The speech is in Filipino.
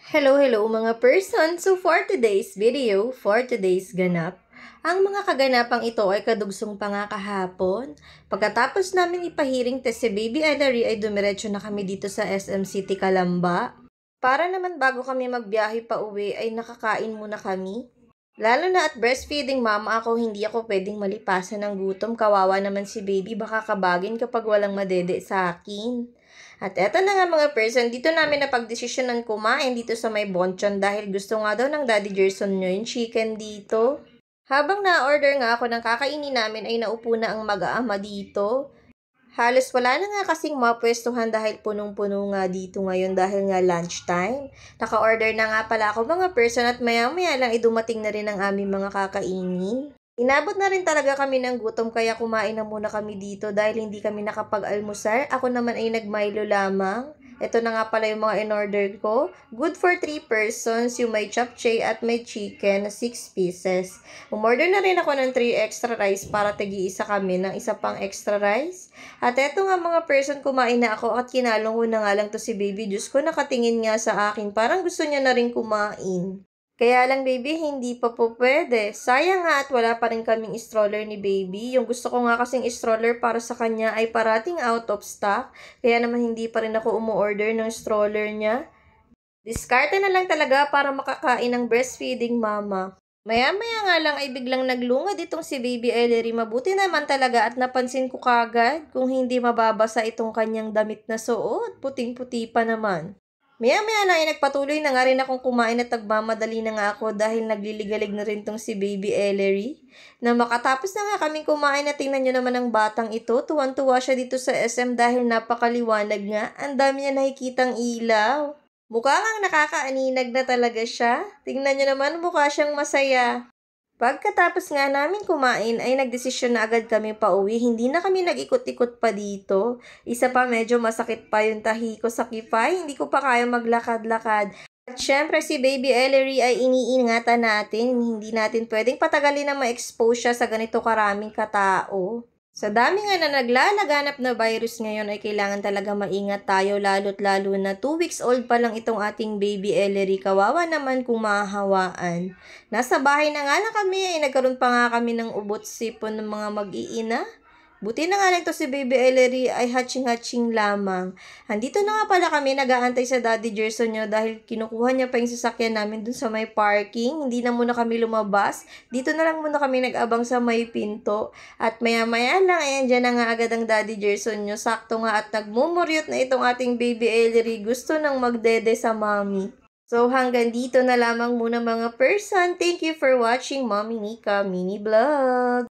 Hello mga person! So for today's video, for today's ganap, ang mga kaganapang ito ay kadugsong pa nga kahapon. Pagkatapos namin ipahiring test si Baby Ellery ay dumiretso na kami dito sa SM City Calamba. Para naman bago kami magbiyahe pa uwi ay nakakain muna kami. Lalo na at breastfeeding mama ako, hindi ako pwedeng malipasan ng gutom. Kawawa naman si baby, baka kabagin kapag walang madede sa akin. At eto na nga mga person, dito namin napagdesisyonan kumain dito sa may Bonchon dahil gusto nga daw ng Daddy Gerson nyo yung chicken dito. Habang na-order nga ako ng kakainin namin ay naupo na ang mag-aama dito. Halos wala na nga kasing mapwestuhan dahil punong-puno nga dito ngayon dahil nga lunchtime. Naka-order na nga pala ako mga person at maya-maya lang dumating na rin ang aming mga kakainin. Inabot na rin talaga kami ng gutom kaya kumain na muna kami dito dahil hindi kami nakapag-almusar. Ako naman ay nag-Milo lamang. Ito na nga pala yung mga in-order ko. Good for 3 persons, yung may chapchae at may chicken na 6 pieces. Umorder na rin ako ng 3 extra rice para tagi-isa kami ng isa pang extra rice. At eto nga mga person, kumain na ako at kinalong ko na nga lang to si baby. Diyos ko, nakatingin nga sa akin. Parang gusto niya na rin kumain. Kaya lang baby, hindi pa po pwede. Sayang nga at wala pa rin kaming stroller ni baby. Yung gusto ko nga kasing stroller para sa kanya ay parating out of stock. Kaya naman hindi pa rin ako umu-order ng stroller niya. Diskarte na lang talaga para makakain ng breastfeeding mama. Maya-maya nga lang ay biglang naglungad itong si Baby Ellery. Mabuti naman talaga at napansin ko kagad kung hindi mababasa itong kanyang damit na suot. Puting-puti pa naman. Maya-maya lang ay nagpatuloy na nga rin akong kumain at nagmamadali na nga ako dahil nagliligalig na rin tong si Baby Ellery. Na makatapos na nga kaming kumain na tingnan nyo naman ang batang ito. Tuwan-tuwa siya dito sa SM dahil napakaliwanag nga. Ang dami niya nakikitang ilaw. Mukha ngang nakakaaninag na talaga siya. Tingnan nyo naman, mukha siyang masaya. Pagkatapos nga namin kumain ay nagdesisyon na agad kami pauwi. Hindi na kami nag-ikot-ikot pa dito. Isa pa medyo masakit pa yung tahi ko sa kipay. Hindi ko pa kaya maglakad-lakad. At syempre si Baby Ellery ay iniingatan natin. Hindi natin pwedeng patagalin na ma-expose siya sa ganito karaming katao. Sa dami nga na naglalaganap na virus ngayon ay kailangan talaga maingat tayo lalo't lalo na 2 weeks old pa lang itong ating baby Ellery. Kawawa naman kung mahahawaan. Nasa bahay na nga lang kami ay nagkaroon pa nga kami ng ubot sipon ng mga mag-iina. Buti na nga lang to si Baby Ellery ay hatching-hatching lamang. Andito na nga pala kami nag-aantay sa Daddy Gerson nyo dahil kinukuha niya pa yung sasakyan namin dun sa may parking. Hindi na muna kami lumabas. Dito na lang muna kami nag-abang sa may pinto. At maya-maya lang, ayan dyan na nga agad ang Daddy Gerson nyo. Sakto nga at nagmumuryot na itong ating Baby Ellery. Gusto nang magdede sa mommy. So hanggang dito na lamang muna mga person. Thank you for watching Mommy Nika Mini Vlog.